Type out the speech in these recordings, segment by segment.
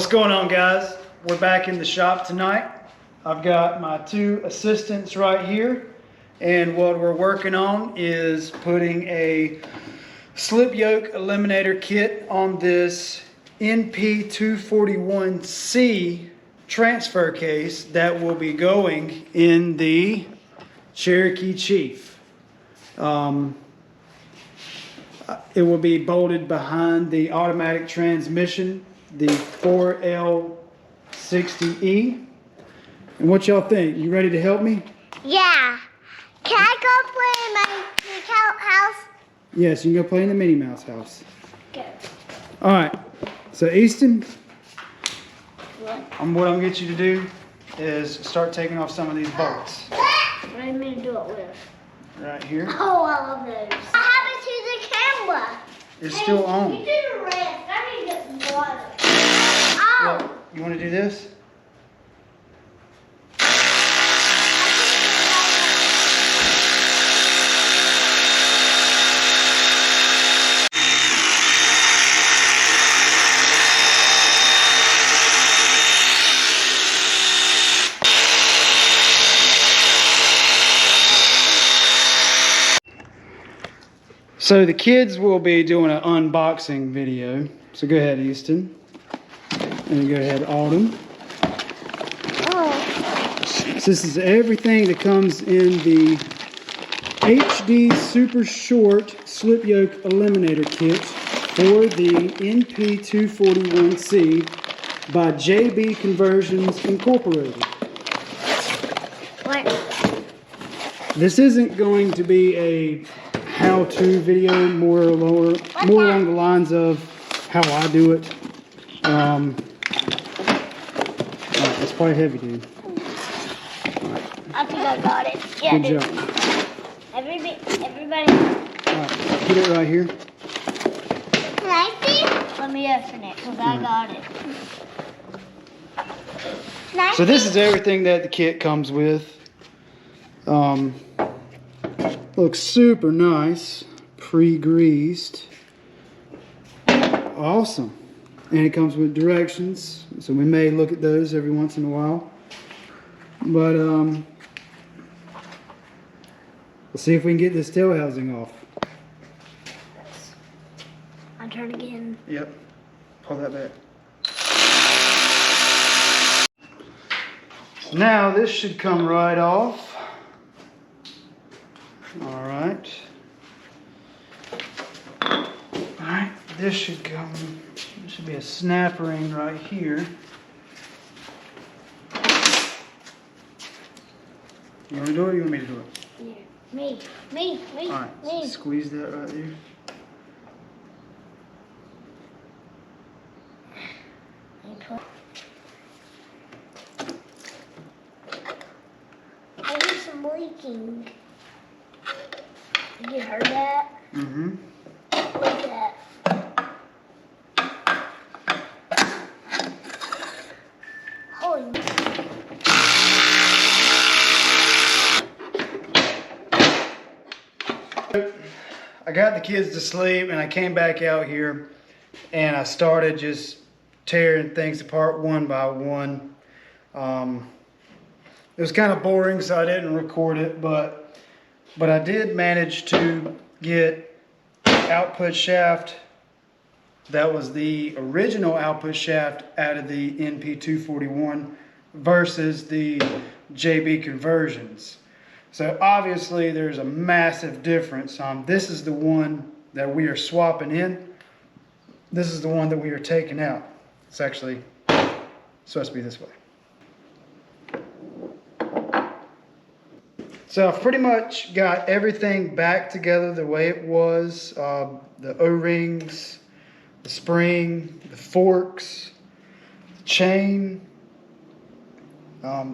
What's going on, guys? We're back in the shop tonight. I've got my two assistants right here, and what we're working on is putting a Slip-Yoke Eliminator kit on this NP241C transfer case that will be going in the Cherokee Chief. It will be bolted behind the automatic transmission, the 4L60E. And what y'all think? You ready to help me? Yeah. Can I go play in my house? Yes, you can go play in the Minnie Mouse house. Go. All right. So Easton, What? what I'm gonna get you to do is start taking off some of these bolts. What do you mean to do it with? Right here. Oh, I love those. What happened to the camera? It's still on. You do the rest. I need to get some water. Oh. Look, you want to do this? So the kids will be doing an unboxing video. So go ahead, Easton. And go ahead, Autumn. Oh. So this is everything that comes in the HD Super Short Slip-Yoke Eliminator Kit for the NP241C by JB Conversions Incorporated. What? This isn't going to be a how-to video, more along the lines of how I do it. It's probably heavy, dude. I think I got it. Yeah, Good job. Everybody. Alright, put it right here. Can I see? Let me open it, because I got it. So this is everything that the kit comes with. Looks super nice, pre-greased. Awesome. And it comes with directions, so we may look at those every once in a while. But let's see if we can get this tail housing off. I'll turn again. Yep. Pull that back. Now this should come right off. All right. All right. This should come. There should be a snap ring right here. You want to do it? Or you want me to do it? Yeah. Me. All right. So squeeze that right there. I hear some leaking. You heard that? Mm-hmm. Look at that. Holy. I got the kids to sleep and I came back out here and I started just tearing things apart one by one. It was kind of boring, so I didn't record it, but I did manage to get output shaft. That was the original output shaft out of the NP241 versus the JB conversions. So obviously there's a massive difference. This is the one that we are swapping in. This is the one that we are taking out. It's actually supposed to be this way. So I've pretty much got everything back together the way it was. The O-rings, the spring, the forks, the chain,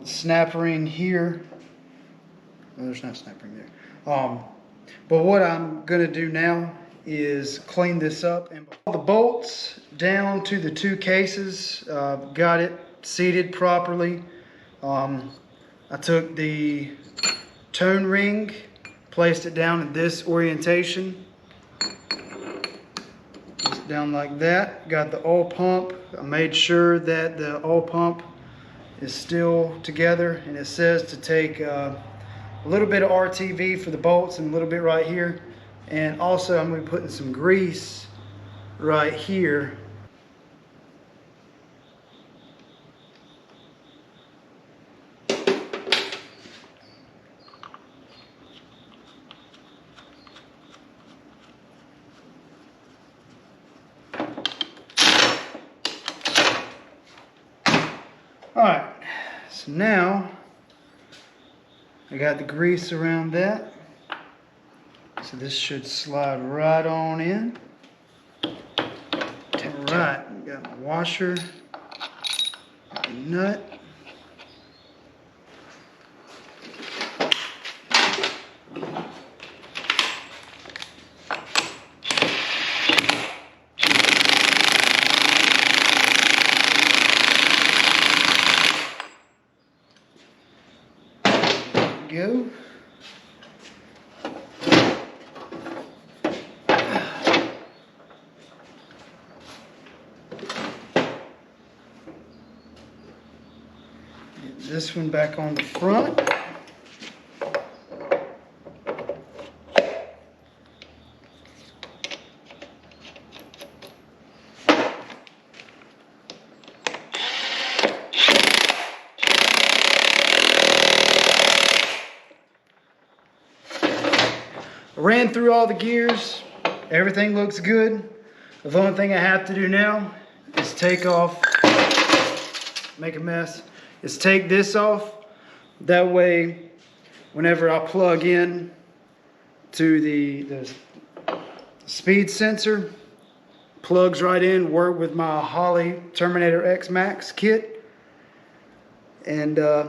snap ring here. Oh, there's not a snap ring there. But what I'm going to do now is clean this up and put the bolts down to the two cases. Got it seated properly. I took the tone ring, placed it down in this orientation. Just down like that. Got the oil pump. I made sure that the oil pump is still together, and it says to take a little bit of RTV for the bolts and a little bit right here. And also I'm going to be putting some grease right here. Alright, so now I got the grease around that. So this should slide right on in. Alright, got my washer, got my nut. Go. Get this one back on the front. Ran through all the gears, everything looks good. The only thing I have to do now is take off, make a mess, is take this off. That way, whenever I plug in to the speed sensor, plugs right in, work with my Holley Terminator X Max kit. And this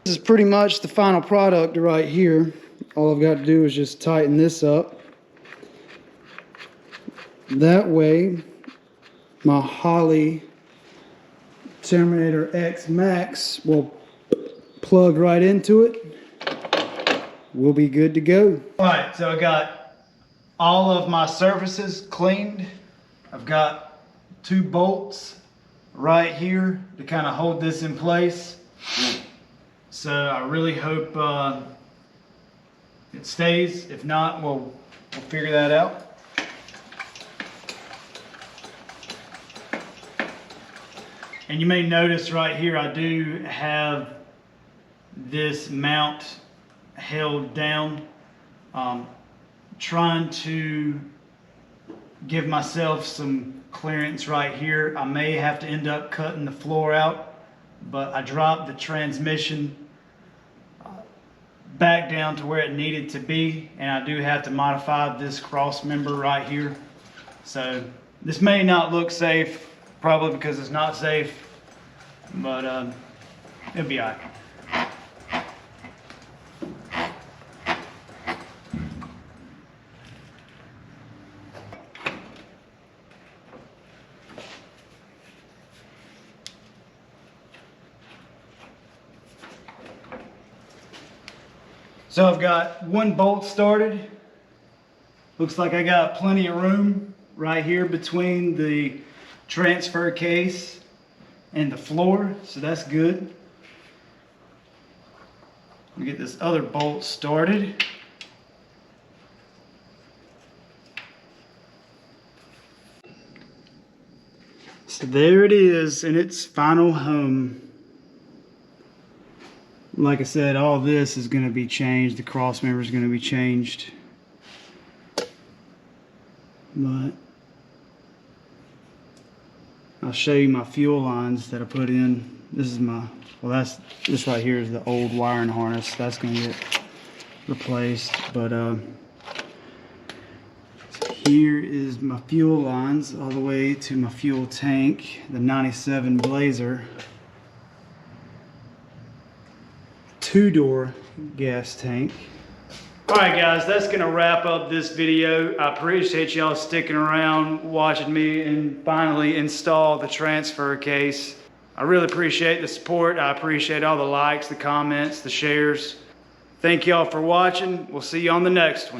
is pretty much the final product right here. All I've got to do is just tighten this up. That way, my Holley Terminator X Max will plug right into it. We'll be good to go. Alright, so I got all of my surfaces cleaned. I've got 2 bolts right here to kind of hold this in place. So I really hope it stays. If not, we'll figure that out. And you may notice right here I do have this mount held down. Trying to give myself some clearance right here. I may have to end up cutting the floor out, but I dropped the transmission back down to where it needed to be, and I do have to modify this cross member right here. So this may not look safe, probably because it's not safe, but it'll be all right. So I've got 1 bolt started. Looks like I got plenty of room right here between the transfer case and the floor, so that's good. Let me get this other bolt started. So there it is in its final home. Like I said, all this is going to be changed. The cross member is going to be changed. But I'll show you my fuel lines that I put in. This is my, well, this right here is the old wiring harness. That's going to get replaced. But here is my fuel lines all the way to my fuel tank, the 97 Blazer. 2-door gas tank. Alright guys, that's going to wrap up this video. I appreciate y'all sticking around, watching me and finally install the transfer case. I really appreciate the support. I appreciate all the likes, the comments, the shares. Thank y'all for watching. We'll see you on the next one.